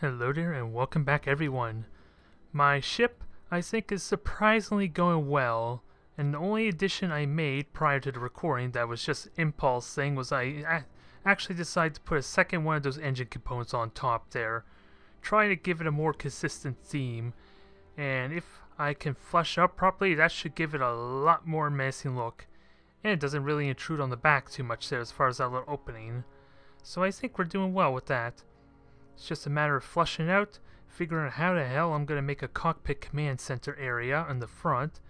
Hello there and welcome back everyone. My ship, I think, is surprisingly going well, and the only addition I made prior to the recording that was just impulse thing was I actually decided to put a second one of those engine components on top there, trying to give it a more consistent theme, and if I can flush it up properly, that should give it a lot more menacing look, and it doesn't really intrude on the back too much there as far as that little opening, so I think we're doing well with that. It's just a matter of flushing out, figuring out how the hell I'm going to make a cockpit command center area on the front,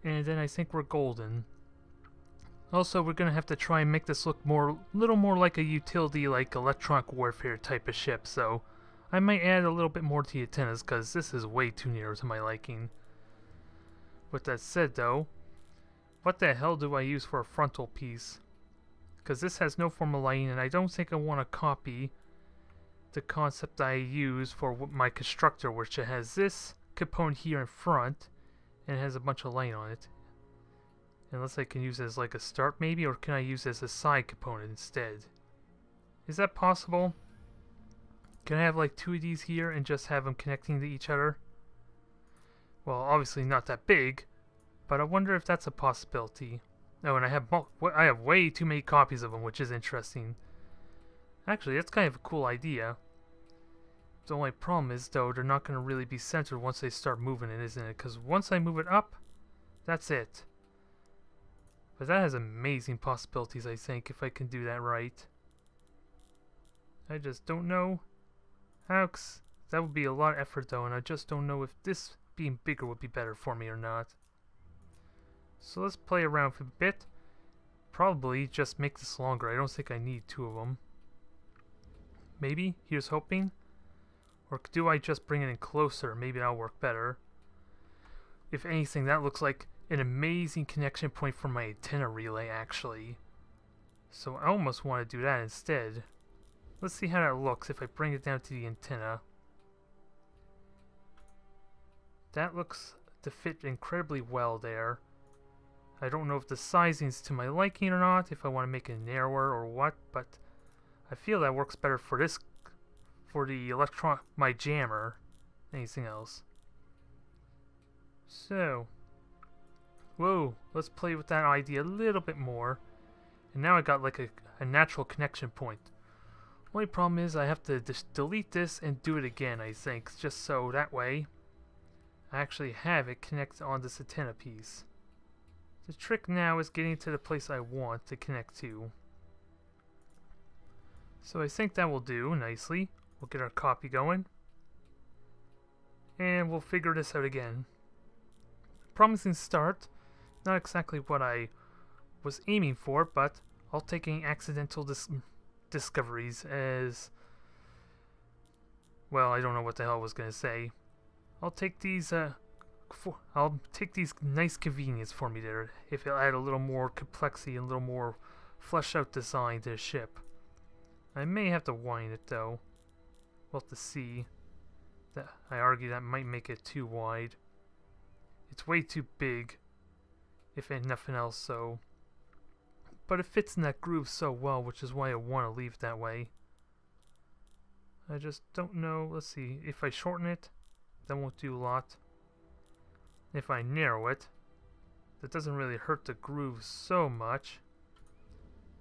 and then I think we're golden. Also, we're going to have to try and make this look little more like a utility, like electronic warfare type of ship, so I might add a little bit more to the antennas, because this is way too narrow to my liking. With that said though, what the hell do I use for a frontal piece? Because this has no form of lighting, and I don't think I want to copy the concept I use for my constructor, which it has this component here in front and it has a bunch of light on it. Unless I can use it as like a start maybe, or can I use it as a side component instead? Is that possible? Can I have like two of these here and just have them connecting to each other? Well, obviously not that big, but I wonder if that's a possibility. Oh, and I have way too many copies of them, which is interesting. Actually, that's kind of a cool idea. The only problem is, though, they're not going to really be centered once they start moving it, isn't it? Because once I move it up, that's it. But that has amazing possibilities, I think, if I can do that right. I just don't know how, 'cause that would be a lot of effort, though, and I just don't know if this being bigger would be better for me or not. So let's play around for a bit. Probably just make this longer. I don't think I need two of them. Maybe? Here's hoping? Or do I just bring it in closer? Maybe that'll work better. If anything, that looks like an amazing connection point for my antenna relay, actually. So I almost want to do that instead. Let's see how that looks if I bring it down to the antenna. That looks to fit incredibly well there. I don't know if the sizing's to my liking or not, if I want to make it narrower or what, but I feel that works better for this, for the my jammer, than anything else. So, whoa, let's play with that idea a little bit more. And now I got like a natural connection point. Only problem is I have to just delete this and do it again, I think, just so that way I actually have it connect on this antenna piece. The trick now is getting to the place I want to connect to. So I think that will do nicely. We'll get our copy going. And we'll figure this out again. Promising start. Not exactly what I was aiming for, but I'll take any accidental discoveries as... Well, I don't know what the hell I was going to say. I'll take these nice convenience for me there, if it'll add a little more complexity and a little more fleshed out design to the ship. I may have to wind it though. We'll have to see. I argue that might make it too wide. It's way too big, if nothing else, so. But it fits in that groove so well, which is why I want to leave it that way. I just don't know. Let's see. If I shorten it, that won't do a lot. If I narrow it, that doesn't really hurt the groove so much.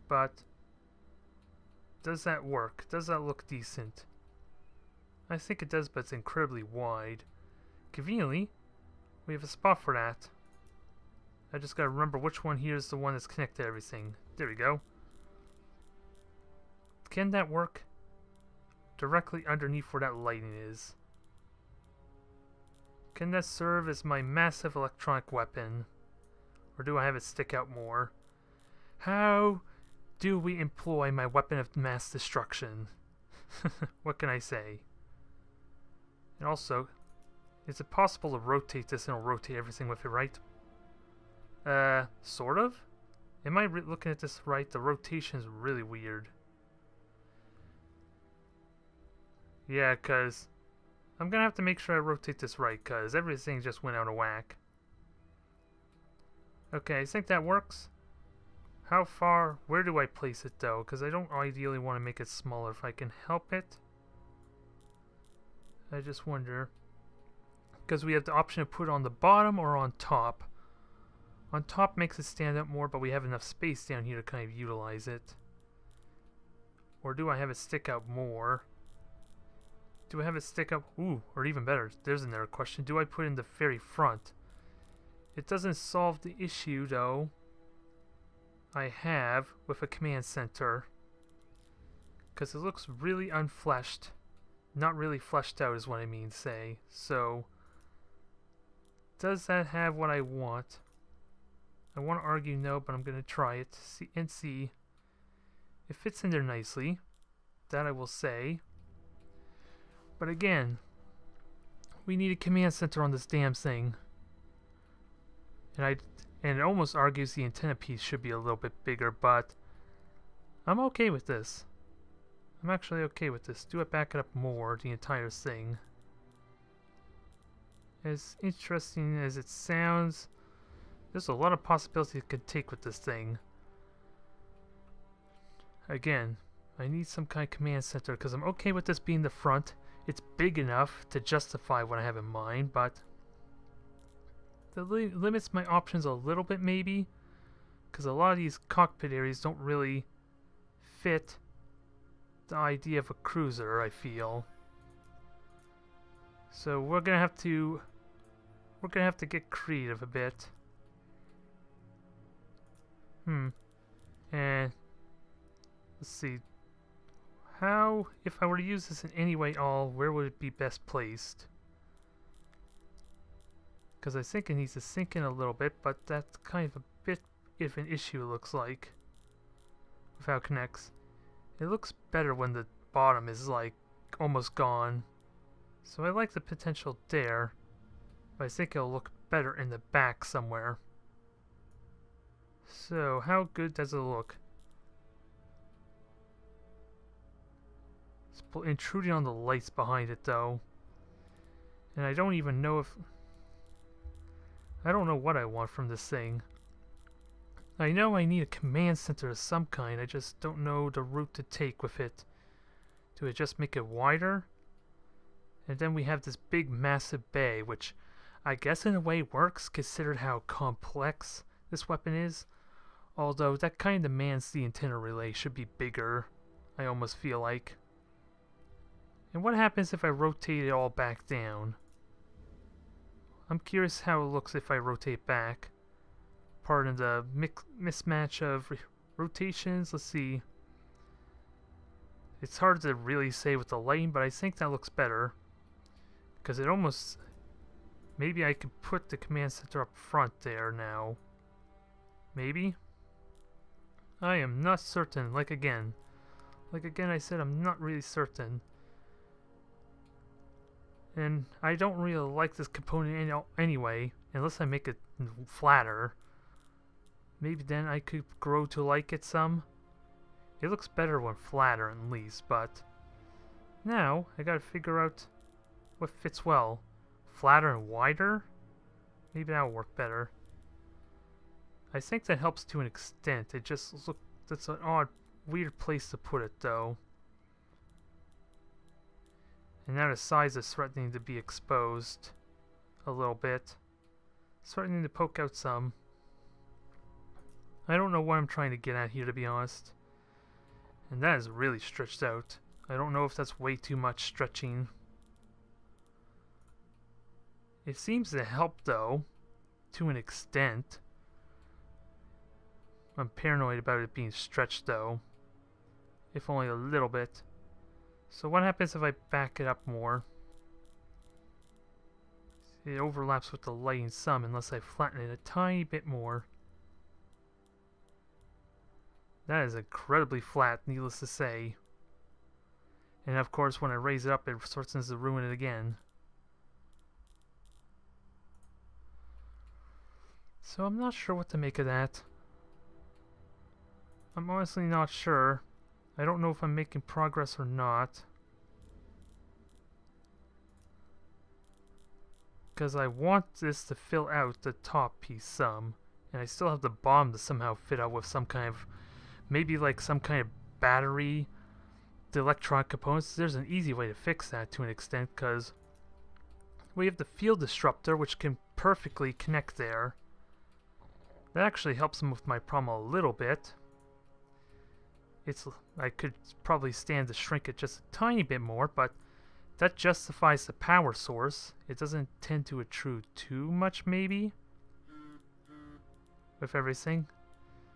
But does that work? Does that look decent? I think it does, but it's incredibly wide. Conveniently, we have a spot for that. I just gotta remember which one here is the one that's connected to everything. There we go. Can that work? Directly underneath where that lighting is. Can that serve as my massive electronic weapon? Or do I have it stick out more? How do we employ my weapon of mass destruction? What can I say? And also, is it possible to rotate this and it'll rotate everything with it, right? Sort of? Am I looking at this right? The rotation is really weird. Yeah, because I'm going to have to make sure I rotate this right, because everything just went out of whack. Okay, I think that works. How far? Where do I place it though? Because I don't ideally want to make it smaller if I can help it. I just wonder. Because we have the option to put it on the bottom or on top. On top makes it stand out more, but we have enough space down here to kind of utilize it. Or do I have it stick out more? Do I have it stick up? Ooh, or even better, there's another question. Do I put it in the very front? It doesn't solve the issue, though, I have with a command center. Because it looks really unfleshed. Not really fleshed out is what I mean, say. So, does that have what I want? I want to argue no, but I'm going to try it and see. It fits in there nicely. That I will say. But again, we need a command center on this damn thing. And it almost argues the antenna piece should be a little bit bigger, but I'm okay with this. I'm actually okay with this. Do I back it up more, the entire thing? As interesting as it sounds, there's a lot of possibilities it could take with this thing. Again, I need some kind of command center because I'm okay with this being the front. It's big enough to justify what I have in mind, but that limits my options a little bit maybe, because a lot of these cockpit areas don't really fit the idea of a cruiser, I feel. So we're gonna have to get creative a bit. And let's see. How, if I were to use this in any way at all, where would it be best placed? Because I think it needs to sink in a little bit, but that's kind of a bit of an issue, it looks like, with how it connects. It looks better when the bottom is like almost gone. So I like the potential there, but I think it'll look better in the back somewhere. So how good does it look? It's intruding on the lights behind it though. And I don't even know if... I don't know what I want from this thing. I know I need a command center of some kind, I just don't know the route to take with it. Do I just make it wider? And then we have this big massive bay, which I guess in a way works considered how complex this weapon is. Although that kind of demands the antenna relay should be bigger, I almost feel like. And what happens if I rotate it all back down? I'm curious how it looks if I rotate back. Pardon the mismatch of rotations. Let's see. It's hard to really say with the lighting, but I think that looks better. Because it almost... Maybe I could put the command center up front there now. Maybe? I am not certain. Like again I said, I'm not really certain. And I don't really like this component anyway, unless I make it flatter. Maybe then I could grow to like it some. It looks better when flatter at least, but now I gotta figure out what fits well. Flatter and wider? Maybe that'll work better. I think that helps to an extent. It just that's an odd, weird place to put it though. And now the size is threatening to be exposed a little bit. It's threatening to poke out some. I don't know what I'm trying to get at here, to be honest. And that is really stretched out. I don't know if that's way too much stretching. It seems to help though, to an extent. I'm paranoid about it being stretched though. If only a little bit. So what happens if I back it up more? It overlaps with the lighting some unless I flatten it a tiny bit more. That is incredibly flat, needless to say. And of course when I raise it up it threatens to ruin it again. So I'm not sure what to make of that. I'm honestly not sure. I don't know if I'm making progress or not. Because I want this to fill out the top piece some. And I still have the bottom to somehow fit out with some kind of... Maybe like some kind of battery. The electronic components. There's an easy way to fix that to an extent. Because we have the field disruptor, which can perfectly connect there. That actually helps them with my problem a little bit. I could probably stand to shrink it just a tiny bit more, but that justifies the power source. It doesn't tend to intrude too much, maybe, with everything.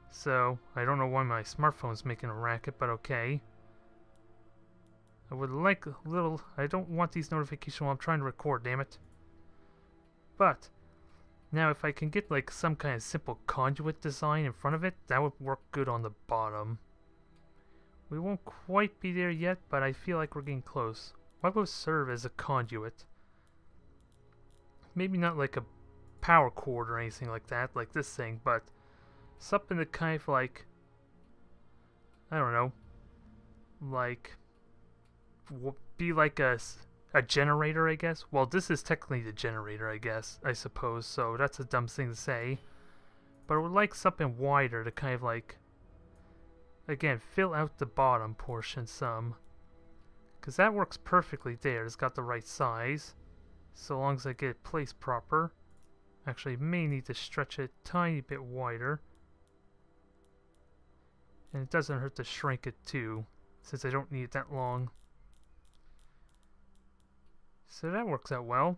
So, I don't know why my smartphone's making a racket, but okay. I would like a little... I don't want these notifications while I'm trying to record, damn it. But, now if I can get like some kind of simple conduit design in front of it, that would work good on the bottom. We won't quite be there yet, but I feel like we're getting close. What would serve as a conduit? Maybe not like a power cord or anything like that, like this thing, but something that kind of like, I don't know, like, be like a generator, I guess. Well, this is technically the generator, I guess, I suppose, so that's a dumb thing to say. But I would like something wider to kind of like, again, fill out the bottom portion some. Because that works perfectly there. It's got the right size. So long as I get it placed proper. Actually, may need to stretch it a tiny bit wider. And it doesn't hurt to shrink it too, since I don't need it that long. So that works out well.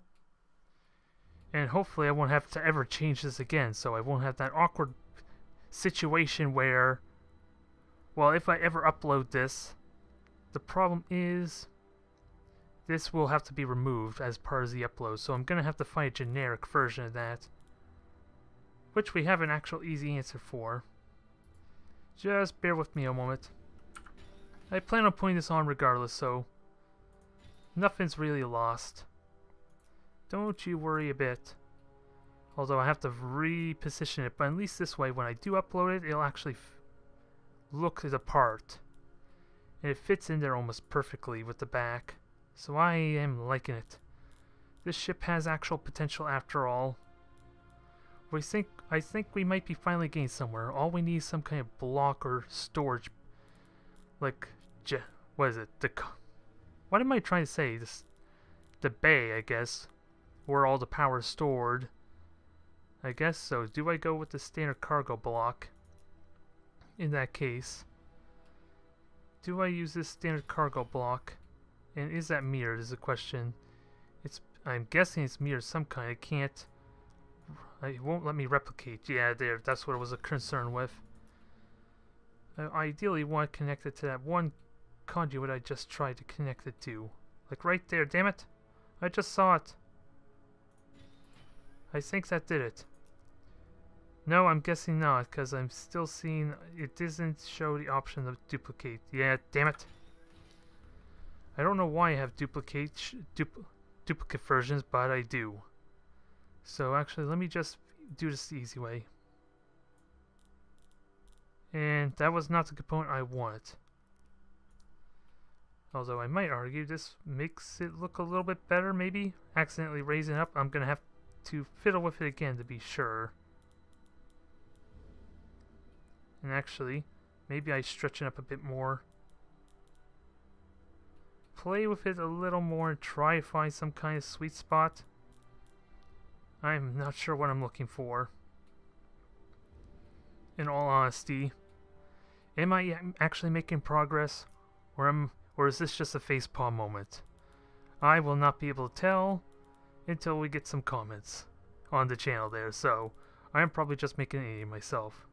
And hopefully I won't have to ever change this again, so I won't have that awkward situation where, well, if I ever upload this, the problem is this will have to be removed as part of the upload, so I'm going to have to find a generic version of that, which we have an actual easy answer for. Just bear with me a moment. I plan on putting this on regardless, so nothing's really lost. Don't you worry a bit. Although I have to reposition it, but at least this way, when I do upload it, it'll actually look the part. And it fits in there almost perfectly with the back. So I am liking it. This ship has actual potential after all. I think we might be finally getting somewhere. All we need is some kind of block or storage. Like, what is it? What am I trying to say? The bay, I guess. Where all the power is stored. I guess so. Do I go with the standard cargo block? In that case. Do I use this standard cargo block? And is that mirrored is the question. I'm guessing it's mirrored some kind. I can't. It won't let me replicate. Yeah, there. That's what I was a concern with. I ideally want to connect it to that one conduit I just tried to connect it to. Like right there, damn it. I just saw it. I think that did it. No, I'm guessing not, because I'm still seeing it doesn't show the option of duplicate. Yeah, damn it. I don't know why I have duplicate versions, but I do. So actually, let me just do this the easy way. And that was not the component I wanted. Although I might argue this makes it look a little bit better, maybe? Accidentally raising it up, I'm going to have to fiddle with it again to be sure. And actually, maybe I stretch it up a bit more. Play with it a little more and try to find some kind of sweet spot. I'm not sure what I'm looking for. In all honesty. Am I actually making progress? Or is this just a facepalm moment? I will not be able to tell until we get some comments on the channel there, so I'm probably just making an idiot of myself.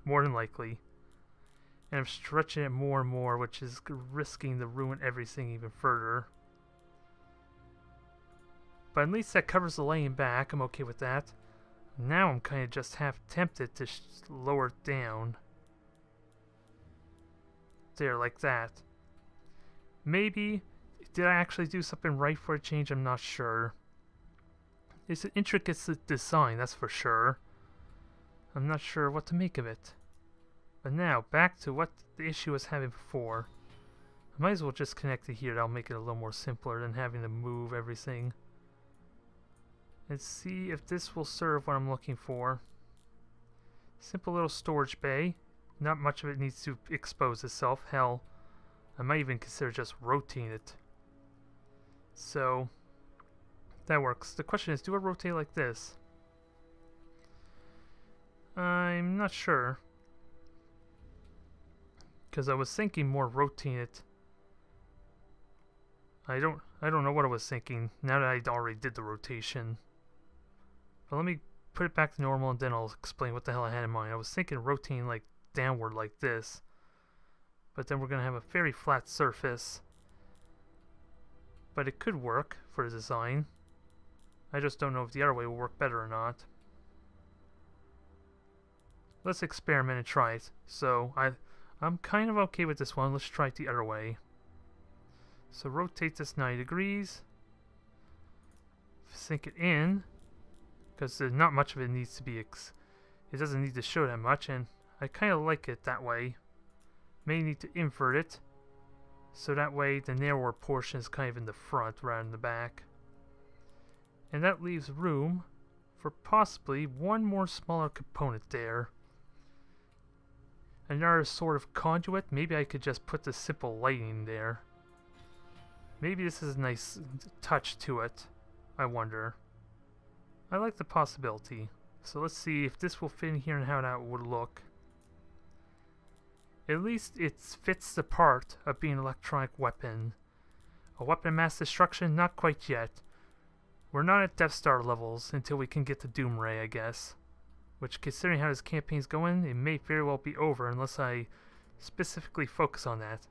More than likely. And I'm stretching it more and more, which is risking to ruin everything even further. But at least that covers the laying back. I'm okay with that. Now I'm kind of just half tempted to lower it down. There, like that. Maybe, did I actually do something right for a change? I'm not sure. It's an intricate design, that's for sure. I'm not sure what to make of it. But now, back to what the issue I was having before. I might as well just connect it here. That'll make it a little more simpler than having to move everything. And see if this will serve what I'm looking for. Simple little storage bay. Not much of it needs to expose itself. Hell, I might even consider just rotating it. So, That works. The question is, do I rotate like this? I'm not sure. Because I was thinking more rotating it. I don't know what I was thinking now that I already did the rotation. But let me put it back to normal and then I'll explain what the hell I had in mind. I was thinking rotating like downward like this. But then we're going to have a very flat surface. But it could work for the design. I just don't know if the other way will work better or not. Let's experiment and try it. So I'm kind of okay with this one. Let's try it the other way. So rotate this 90 degrees. Sink it in. Because there's not much of it needs to be... it doesn't need to show that much. And I kind of like it that way. May need to invert it. So that way the narrower portion is kind of in the front rather than the back. And that leaves room for possibly one more smaller component there. Another sort of conduit. Maybe I could just put the simple lighting there. Maybe this is a nice touch to it. I wonder. I like the possibility. So let's see if this will fit in here and how that would look. At least it fits the part of being an electronic weapon. A weapon of mass destruction? Not quite yet. We're not at Death Star levels until we can get to Doomray, I guess. Which, considering how this campaign's going, it may very well be over unless I specifically focus on that.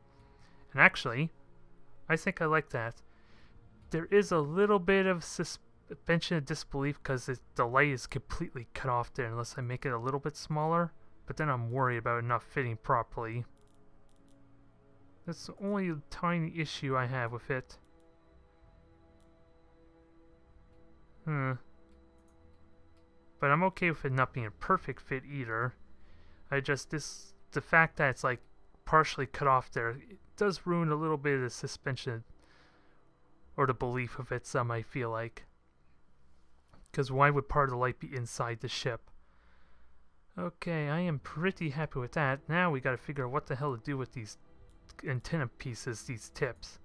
And actually, I think I like that. There is a little bit of suspension of disbelief because the light is completely cut off there unless I make it a little bit smaller. But then I'm worried about it not fitting properly. That's the only tiny issue I have with it. But I'm okay with it not being a perfect fit either. The fact that it's like partially cut off there, it does ruin a little bit of the suspension or the belief of it, some I feel like. Because why would part of the light be inside the ship? Okay, I am pretty happy with that. Now we gotta figure out what the hell to do with these antenna pieces, these tips.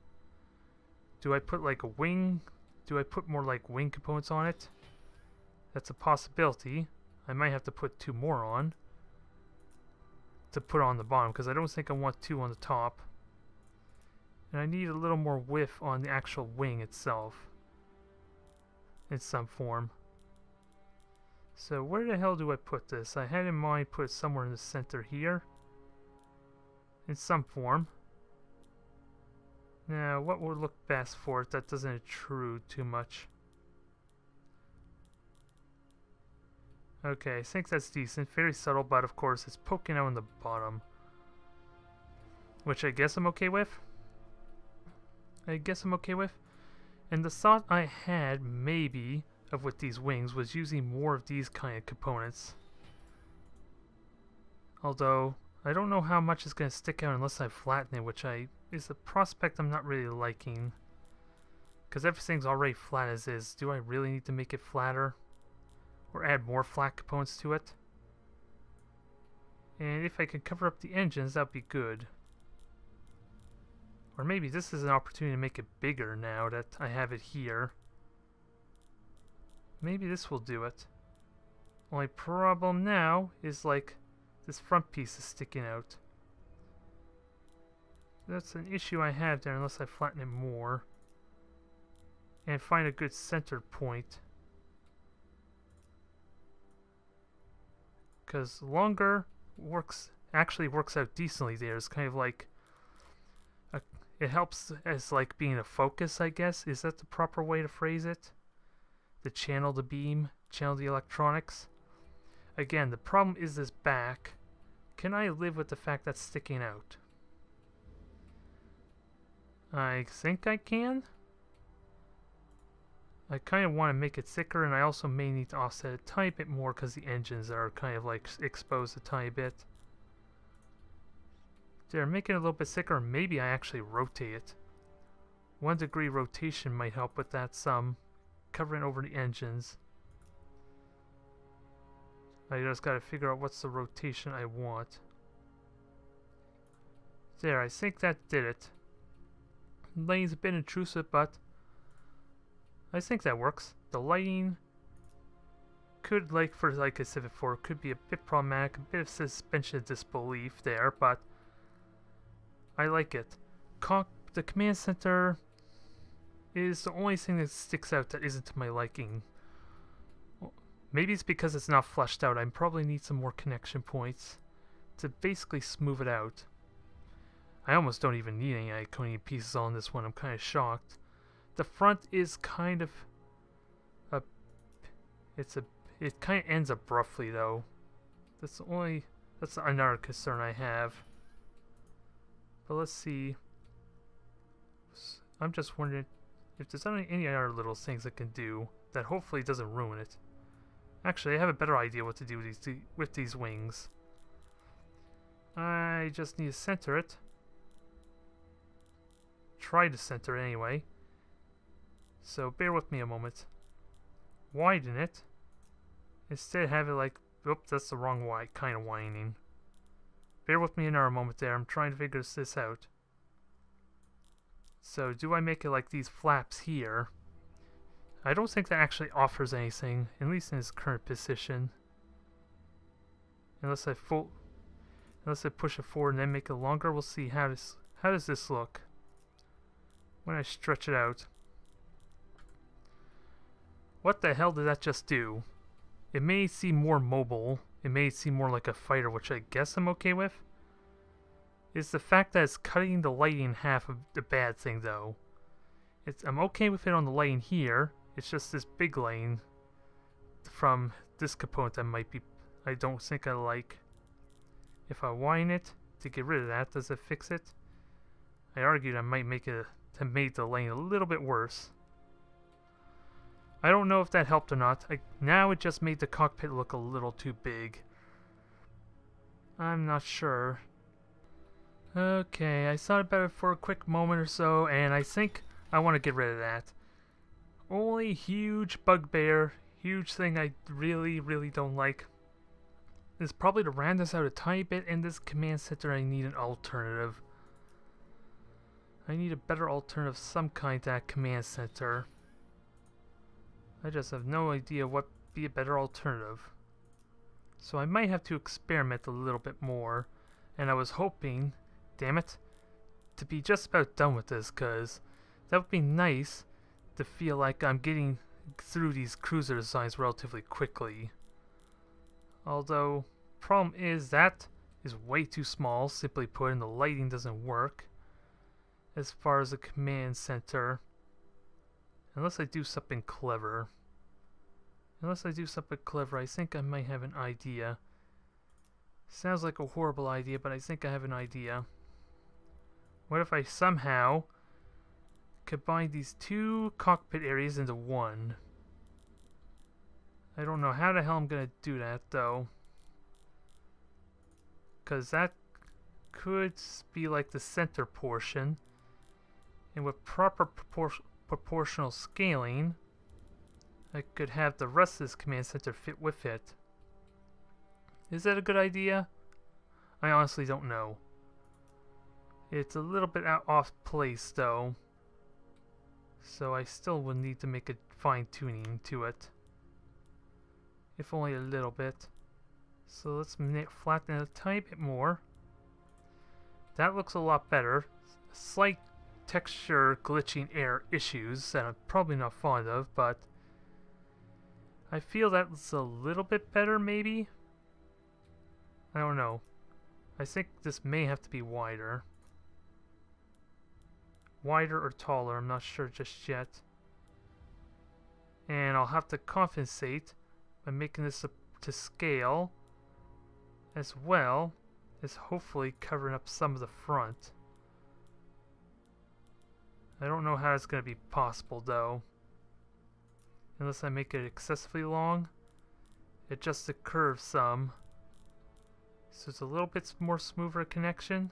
Do I put like a wing? Do I put more like wing components on it? That's a possibility. I might have to put 2 more on to put on the bottom because I don't think I want 2 on the top. And I need a little more width on the actual wing itself in some form. So where the hell do I put this? I had in mind put it somewhere in the center here. In some form. Now, what would look best for it that doesn't intrude too much? Okay, I think that's decent. Very subtle, but of course it's poking out in the bottom. Which I guess I'm okay with. And the thought I had, maybe, of with these wings was using more of these kind of components. Although, I don't know how much is going to stick out unless I flatten it, which is a prospect I'm not really liking. Because everything's already flat as is. Do I really need to make it flatter? Or add more flat components to it? And if I could cover up the engines, that'd be good. Or maybe this is an opportunity to make it bigger now that I have it here. Maybe this will do it. Only problem now is like this front piece is sticking out. That's an issue I have there unless I flatten it more. And find a good center point. Because longer actually works out decently there. It's kind of like it helps as like being a focus, I guess. Is that the proper way to phrase it? The channel the beam, channel the electronics. Again, the problem is this back. Can I live with the fact that's sticking out? I think I can. I kind of want to make it thicker, and I also may need to offset it a tiny bit more because the engines are kind of like exposed a tiny bit. There, make it a little bit thicker, or maybe I actually rotate it. 1 degree rotation might help with that some. Covering over the engines. I just gotta figure out what's the rotation I want. There, I think that did it. Lane's a bit intrusive, but I think that works. The lighting could, like I said before, could be a bit problematic, a bit of suspension of disbelief there, but I like it. The command center is the only thing that sticks out that isn't to my liking. Maybe it's because it's not fleshed out. I probably need some more connection points to basically smooth it out. I almost don't even need any Iconium pieces on this one. I'm kind of shocked. The front is kind of it kind of ends abruptly though. That's another concern I have. But let's see. I'm just wondering if there's any other little things I can do that hopefully doesn't ruin it. Actually, I have a better idea what to do with these wings. I just need to center it. Try to center it anyway. So bear with me a moment. Widen it. Instead have it like, oops, that's the wrong kind of widening. Bear with me another moment there. I'm trying to figure this out. So do I make it like these flaps here? I don't think that actually offers anything, at least in its current position. Unless I push it forward and then make it longer, we'll see how does this look when I stretch it out. What the hell did that just do? It may seem more mobile. It may seem more like a fighter, which I guess I'm okay with. It's the fact that it's cutting the lighting in half of the bad thing, though. I'm okay with it on the lighting here. It's just this big lighting from this component that I don't think I like. If I widen it to get rid of that, does it fix it? I argued I might make the lighting a little bit worse. I don't know if that helped or not. Now it just made the cockpit look a little too big. I'm not sure. Okay, I thought about it for a quick moment or so, and I think I want to get rid of that. Only huge bugbear, huge thing I really, really don't like is probably to round this out a tiny bit. In this command center, I need an alternative. I need a better alternative of some kind to that command center. I just have no idea what would be a better alternative. So I might have to experiment a little bit more. And I was hoping, damn it, to be just about done with this, because that would be nice to feel like I'm getting through these cruiser designs relatively quickly. Although, problem is that is way too small, simply put, and the lighting doesn't work as far as the command center. Unless I do something clever. I think I might have an idea. Sounds like a horrible idea, but I think I have an idea. What if I somehow combine these two cockpit areas into one? I don't know how the hell I'm gonna do that, though. Because that could be like the center portion. And with proper proportional scaling, I could have the rest of this command center fit with it. Is that a good idea? I honestly don't know. It's a little bit off place though, so I still would need to make a fine-tuning to it. If only a little bit. So let's flatten it a tiny bit more. That looks a lot better. Slight texture glitching air issues that I'm probably not fond of, but I feel that's a little bit better maybe? I don't know. I think this may have to be wider. Wider or taller, I'm not sure just yet. And I'll have to compensate by making this to scale, as well as hopefully covering up some of the front. I don't know how it's going to be possible though. Unless I make it excessively long. Adjust the curve some, so it's a little bit more smoother connection.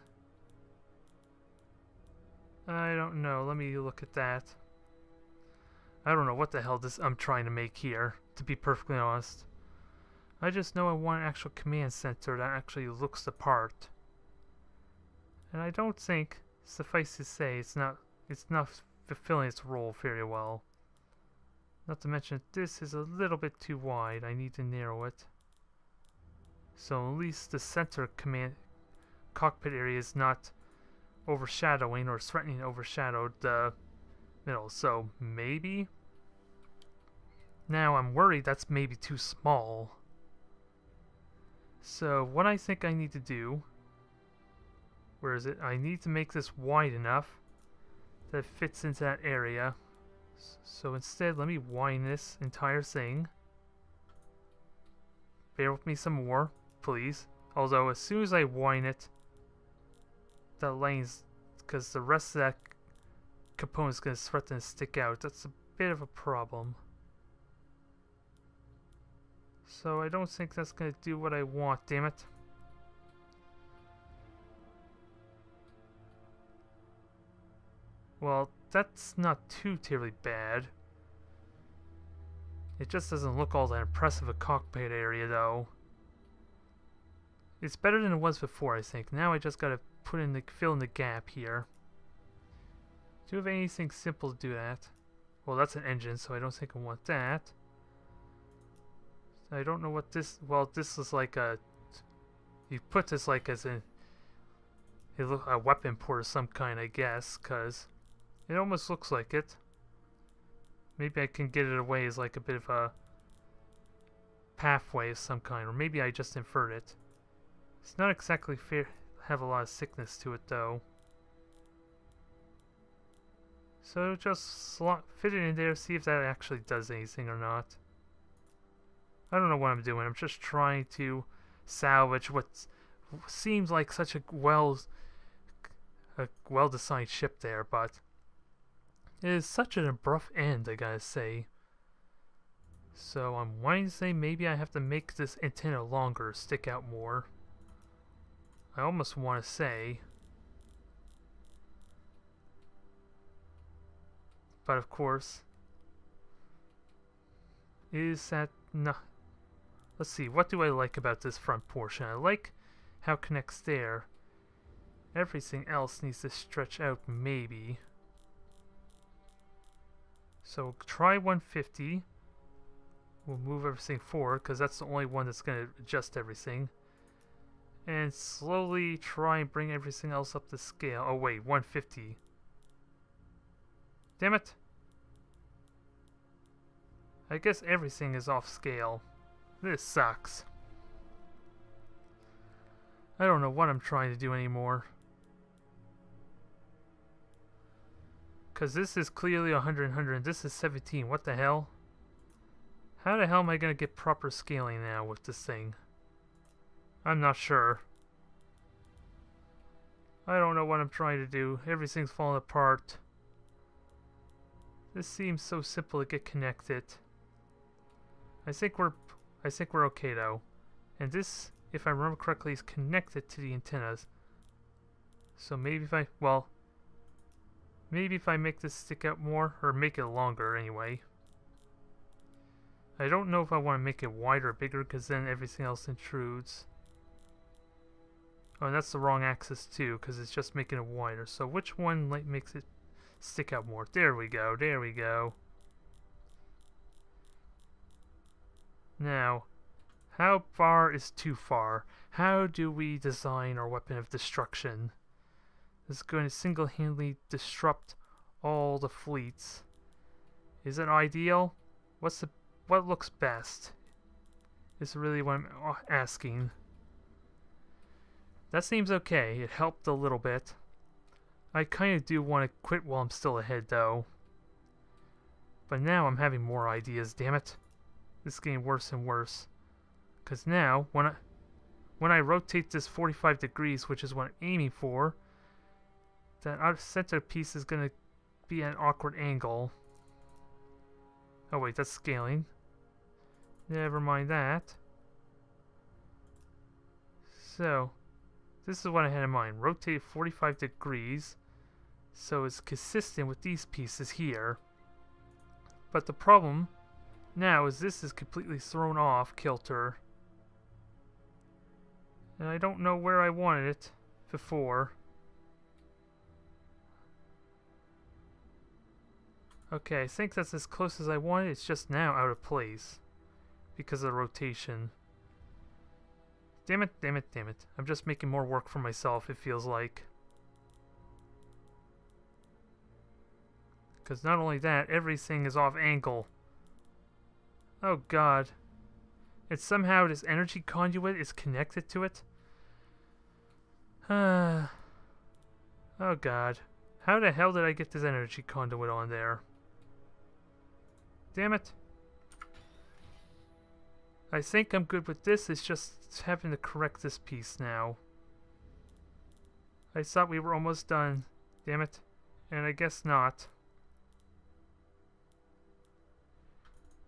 I don't know. Let me look at that. I don't know what the hell I'm trying to make here, to be perfectly honest. I just know I want an actual command center that actually looks the part. And I don't think, suffice to say, it's not fulfilling its role very well. Not to mention this is a little bit too wide. I need to narrow it. So at least the center cockpit area is not overshadowing or threatening to overshadow the middle. So maybe? Now I'm worried that's maybe too small. So what I think I need to do, where is it? I need to make this wide enough that it fits into that area. So instead, let me widen this entire thing. Bear with me some more, please. Although as soon as I widen it, that lane's, because the rest of that component's going to threaten to stick out. That's a bit of a problem. So I don't think that's going to do what I want, damn it. Well, that's not too terribly bad. It just doesn't look all that impressive a cockpit area, though. It's better than it was before, I think. Now I just gotta fill in the gap here. Do you have anything simple to do that? Well, that's an engine, so I don't think I want that. I don't know what this... Well, this is like a... You put this like as a weapon port of some kind, I guess, because it almost looks like it. Maybe I can get it away as like a bit of a pathway of some kind, or maybe I just inferred it. It's not exactly fair. Have a lot of thickness to it, though. So just fit it in there, see if that actually does anything or not. I don't know what I'm doing. I'm just trying to salvage what seems like such a well-designed ship there, but it is such an abrupt end, I gotta say. So I'm wanting to say maybe I have to make this antenna longer, stick out more. I almost want to say, but of course, is that no? Let's see, what do I like about this front portion? I like how it connects there. Everything else needs to stretch out, maybe. So try 150. We'll move everything forward, because that's the only one that's going to adjust everything. And slowly try and bring everything else up to scale. Oh wait, 150. Damn it! I guess everything is off scale. This sucks. I don't know what I'm trying to do anymore. Because this is clearly 100, 100, and this is 17. What the hell? How the hell am I going to get proper scaling now with this thing? I'm not sure. I don't know what I'm trying to do. Everything's falling apart. This seems so simple to get connected. I think we're okay though. And this, if I remember correctly, is connected to the antennas. So maybe if I make this stick out more, or make it longer anyway. I don't know if I want to make it wider or bigger, because then everything else intrudes. Oh, and that's the wrong axis too, because it's just making it wider. So which one makes it stick out more? There we go, there we go. Now, how far is too far? How do we design our weapon of destruction? This is going to single-handedly disrupt all the fleets. Is it ideal? What looks best? Is really what I'm asking. That seems okay. It helped a little bit. I kind of do want to quit while I'm still ahead, though. But now I'm having more ideas, damn it. This is getting worse and worse. Because now, when I rotate this 45 degrees, which is what I'm aiming for, that our center piece is going to be at an awkward angle. Oh wait, that's scaling. Never mind that. So, this is what I had in mind. Rotate 45 degrees so it's consistent with these pieces here. But the problem now is this is completely thrown off kilter. And I don't know where I wanted it before. Okay, I think that's as close as I wanted. It's just now out of place because of the rotation. Damn it, damn it, damn it. I'm just making more work for myself, it feels like. Because not only that, everything is off angle. Oh god. And somehow this energy conduit is connected to it. Oh god. How the hell did I get this energy conduit on there? Damn it. I think I'm good with this. It's just having to correct this piece now. I thought we were almost done. Damn it. And I guess not.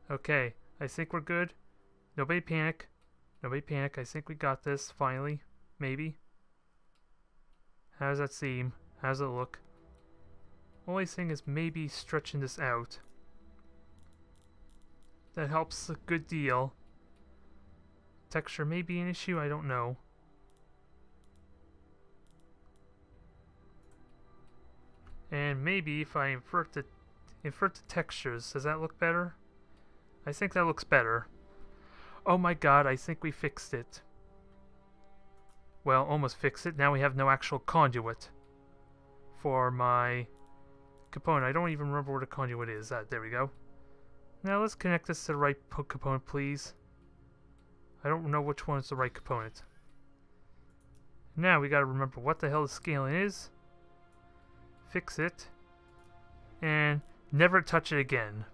Okay. I think we're good. Nobody panic. Nobody panic. I think we got this, finally. Maybe. How does that seem? How does it look? Only thing is maybe stretching this out. That helps a good deal. Texture may be an issue, I don't know. And maybe if I invert the textures, does that look better? I think that looks better. Oh my god, I think we fixed it. Well, almost fixed it. Now we have no actual conduit for my component. I don't even remember where the conduit is. There we go. Now let's connect this to the right component, please. I don't know which one is the right component. Now we gotta remember what the hell the scaling is. Fix it. And never touch it again.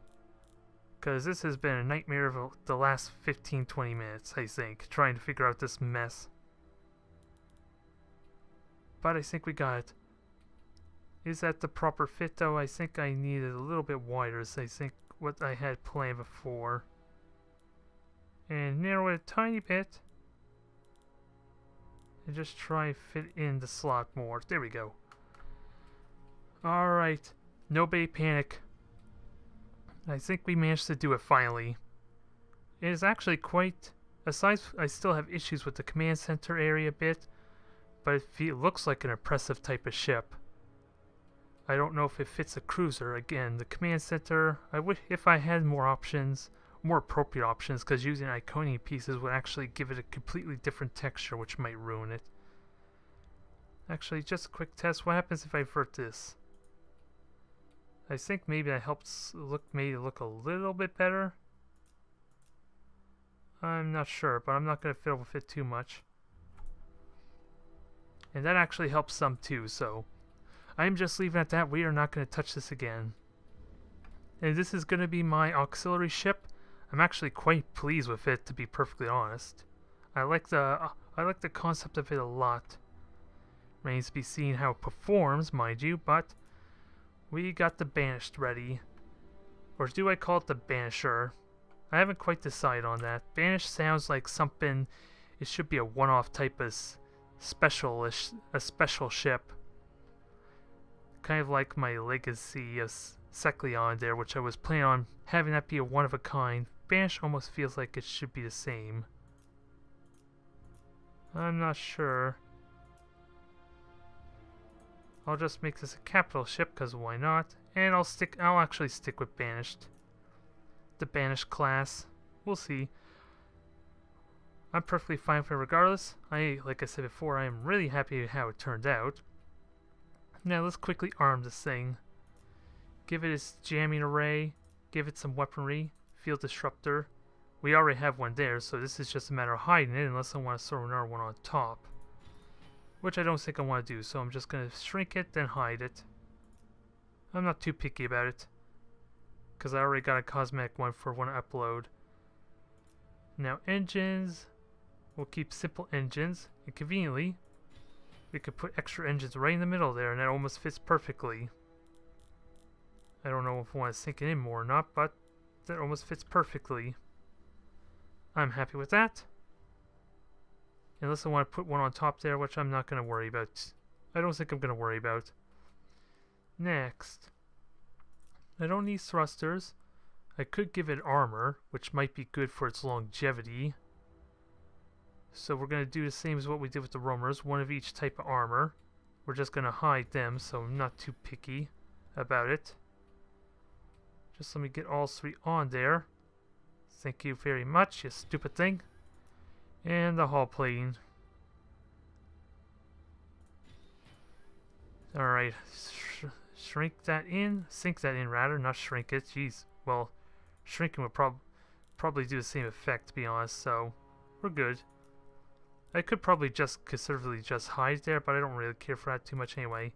Because this has been a nightmare of the last 15-20 minutes, I think, trying to figure out this mess. But I think we got it. Is that the proper fit, though? I think I needed a little bit wider, so I think what I had planned before. And narrow it a tiny bit. And just try and fit in the slot more. There we go. Alright. Nobody panic. I think we managed to do it finally. It is actually quite... Aside, I still have issues with the command center area a bit, but it looks like an impressive type of ship. I don't know if it fits a cruiser. Again, the command center, I wish if I had more options, more appropriate options, because using Iconium pieces would actually give it a completely different texture, which might ruin it. Actually, just a quick test. What happens if I invert this? I think maybe that helps made it look a little bit better. I'm not sure, but I'm not going to fiddle with it too much. And that actually helps some too, so I'm just leaving it at that. We are not going to touch this again. And this is going to be my auxiliary ship. I'm actually quite pleased with it, to be perfectly honest. I like the concept of it a lot. Remains to be seen how it performs, mind you, but we got the Banished ready. Or do I call it the Banisher? I haven't quite decided on that. Banished sounds like something, it should be a one-off type of special ship. Kind of like my Legacy of Secleon there, which I was planning on having that be a one-of-a-kind. Banished almost feels like it should be the same. I'm not sure. I'll just make this a capital ship, because why not? And I'll actually stick with Banished. The Banished class. We'll see. I'm perfectly fine with it regardless. Like I said before, I am really happy with how it turned out. Now let's quickly arm this thing. Give it its jamming array. Give it some weaponry. Field disruptor. We already have one there, so this is just a matter of hiding it unless I want to throw another one on top. Which I don't think I want to do, so I'm just going to shrink it, then hide it. I'm not too picky about it, because I already got a cosmetic one for one upload. Now engines, we'll keep simple engines, and conveniently, we could put extra engines right in the middle there, and that almost fits perfectly. I don't know if I want to sink it in more or not, but that almost fits perfectly. I'm happy with that. Unless I want to put one on top there, which I'm not going to worry about. I don't think I'm going to worry about. Next. I don't need thrusters. I could give it armor, which might be good for its longevity. So we're going to do the same as what we did with the roamers. One of each type of armor. We're just going to hide them, so I'm not too picky about it. Just let me get all three on there. Thank you very much, you stupid thing. And the hull plane. Alright, shrink that in. Sink that in, rather, not shrink it. Jeez. Well, shrinking would probably do the same effect, to be honest, so we're good. I could probably just conservatively just hide there, but I don't really care for that too much anyway.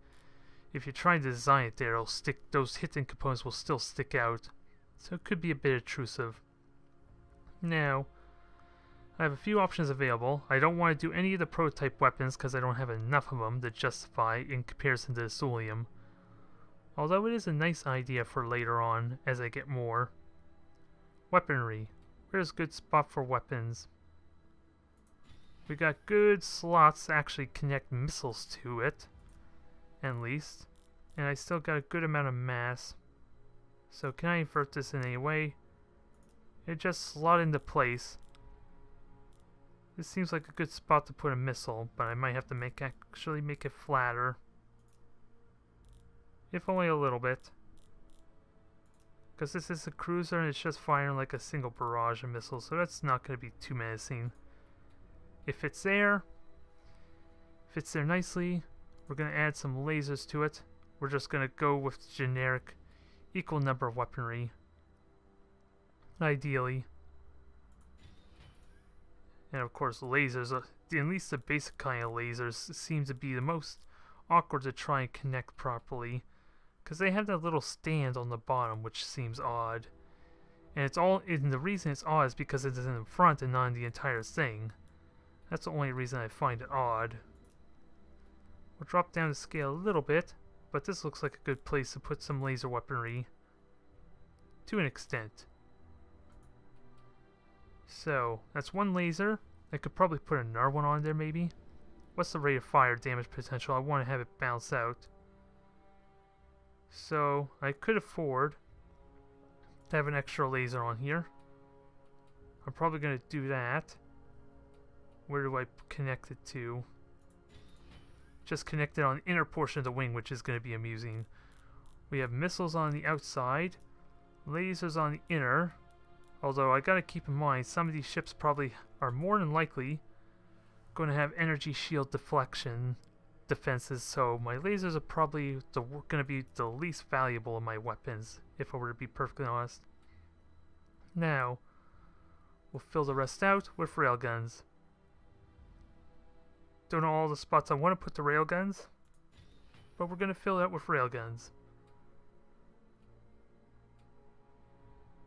If you try to design it there, it'll stick. Those hidden components will still stick out, so it could be a bit intrusive. Now, I have a few options available. I don't want to do any of the prototype weapons because I don't have enough of them to justify in comparison to the Thulium. Although it is a nice idea for later on as I get more. Weaponry. Where's a good spot for weapons? We got good slots to actually connect missiles to it, at least. And I still got a good amount of mass. So can I invert this in any way? It just slot into place. This seems like a good spot to put a missile, but I might have to actually make it flatter. If only a little bit. Because this is a cruiser and it's just firing like a single barrage of missiles, so that's not going to be too menacing. If it's there, fits there nicely, we're going to add some lasers to it. We're just going to go with generic equal number of weaponry. Ideally. And of course lasers, at least the basic kind of lasers, seem to be the most awkward to try and connect properly. Because they have that little stand on the bottom, which seems odd. And the reason it's odd is because it's in the front and not in the entire thing. That's the only reason I find it odd. We'll drop down the scale a little bit, but this looks like a good place to put some laser weaponry. To an extent. So, that's one laser. I could probably put another one on there maybe. What's the rate of fire damage potential? I want to have it bounce out. So, I could afford to have an extra laser on here. I'm probably going to do that. Where do I connect it to? Just connect it on the inner portion of the wing, which is going to be amusing. We have missiles on the outside, lasers on the inner. Although I gotta keep in mind, some of these ships probably are more than likely going to have energy shield deflection defenses, so my lasers are probably going to be the least valuable of my weapons, if I were to be perfectly honest. Now, we'll fill the rest out with railguns. Don't know all the spots I want to put the railguns, but we're going to fill it out with railguns.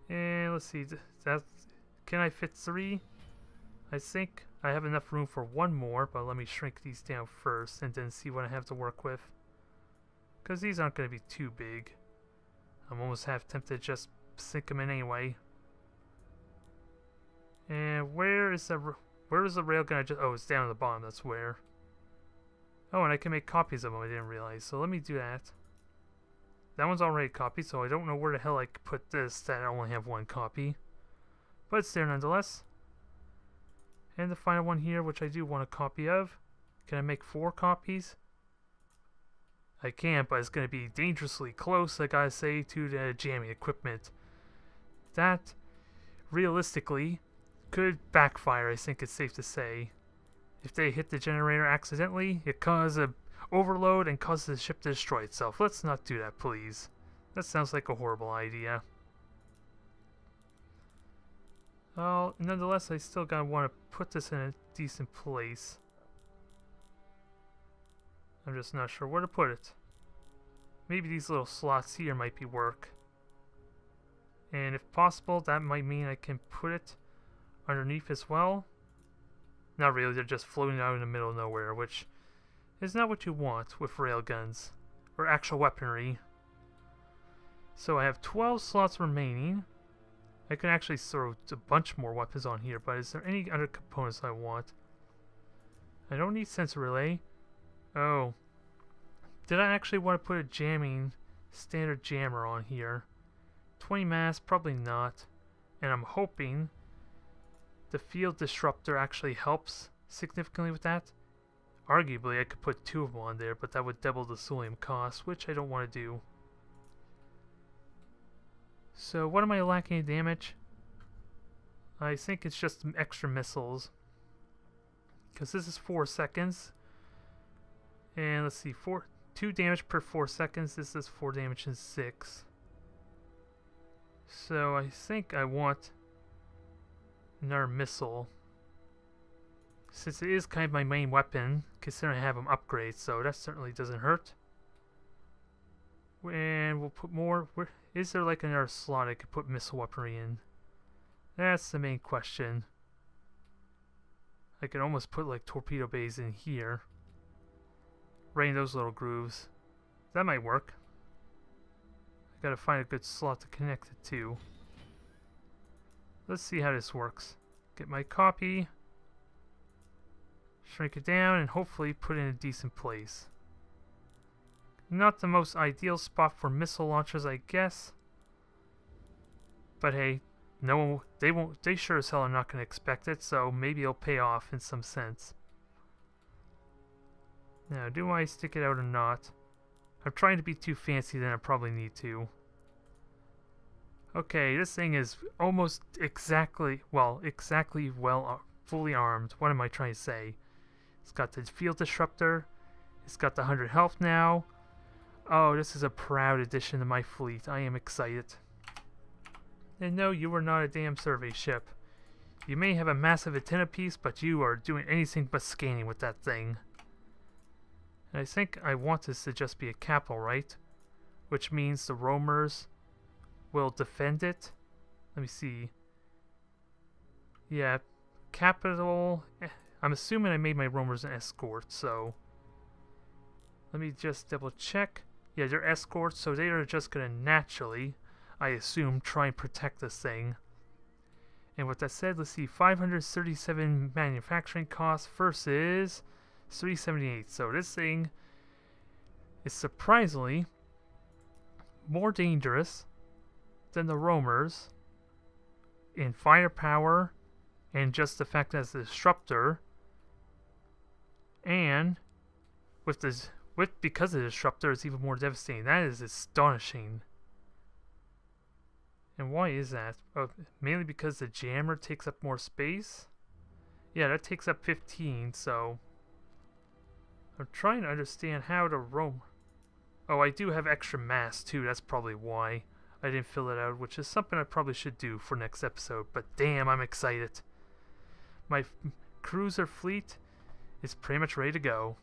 And let's see, can I fit 3? I think I have enough room for one more, but let me shrink these down first and then see what I have to work with. Because these aren't going to be too big. I'm almost half tempted to just sink them in anyway. And where is the railgun? Oh, it's down at the bottom, that's where. Oh, and I can make copies of them, I didn't realize. So let me do that. That one's already copied, so I don't know where the hell I could put this that I only have one copy. But it's there nonetheless. And the final one here, which I do want a copy of. Can I make 4 copies? I can't, but it's going to be dangerously close, I gotta say, to the jamming equipment. That, realistically, could backfire, I think it's safe to say. If they hit the generator accidentally, it causes a overload and causes the ship to destroy itself. Let's not do that, please. That sounds like a horrible idea. Well, nonetheless, I still gotta want to put this in a decent place. I'm just not sure where to put it. Maybe these little slots here might be work. And if possible, that might mean I can put it underneath as well. Not really, they're just floating out in the middle of nowhere, which is not what you want with railguns, or actual weaponry. So I have 12 slots remaining. I can actually throw a bunch more weapons on here, but is there any other components I want? I don't need sensor relay. Oh. Did I actually want to put a standard jammer on here? 20 mass, probably not. And I'm hoping the field disruptor actually helps significantly with that. Arguably, I could put 2 of them on there, but that would double the Thulium cost, which I don't want to do. So what am I lacking in damage? I think it's just some extra missiles. Because this is 4 seconds. And let's see, 2 damage per 4 seconds. This is 4 damage in 6. So I think I want another missile. Since it is kind of my main weapon, considering I have them upgrades, so that certainly doesn't hurt. And we'll put more. Is there like another slot I could put missile weaponry in? That's the main question. I could almost put like torpedo bays in here. Right in those little grooves. That might work. I gotta find a good slot to connect it to. Let's see how this works. Get my copy. Shrink it down and hopefully put it in a decent place. Not the most ideal spot for missile launchers, I guess. But hey, they sure as hell are not going to expect it, so maybe it'll pay off in some sense. Now, do I stick it out or not? I'm trying to be too fancy than I probably need to. Okay, this thing is almost exactly fully armed. What am I trying to say? It's got the field disruptor. It's got the 100 health now. Oh, this is a proud addition to my fleet. I am excited. And no, you are not a damn survey ship. You may have a massive antenna piece, but you are doing anything but scanning with that thing. And I think I want this to just be a capital, right? Which means the roamers will defend it. Let me see. Yeah, capital. I'm assuming I made my roamers an escort, so let me just double check. Yeah, they're escorts, so they are just gonna naturally, I assume, try and protect this thing. And with that said, let's see, 537 manufacturing costs versus 378. So this thing is surprisingly more dangerous than the roamers in firepower and just the fact that it's a disruptor. And because of the disruptor, it's even more devastating. That is astonishing. And why is that? Mainly because the jammer takes up more space? Yeah, that takes up 15, so I'm trying to understand how to roam. Oh, I do have extra mass too, that's probably why I didn't fill it out, which is something I probably should do for next episode, but damn, I'm excited. My cruiser fleet is pretty much ready to go.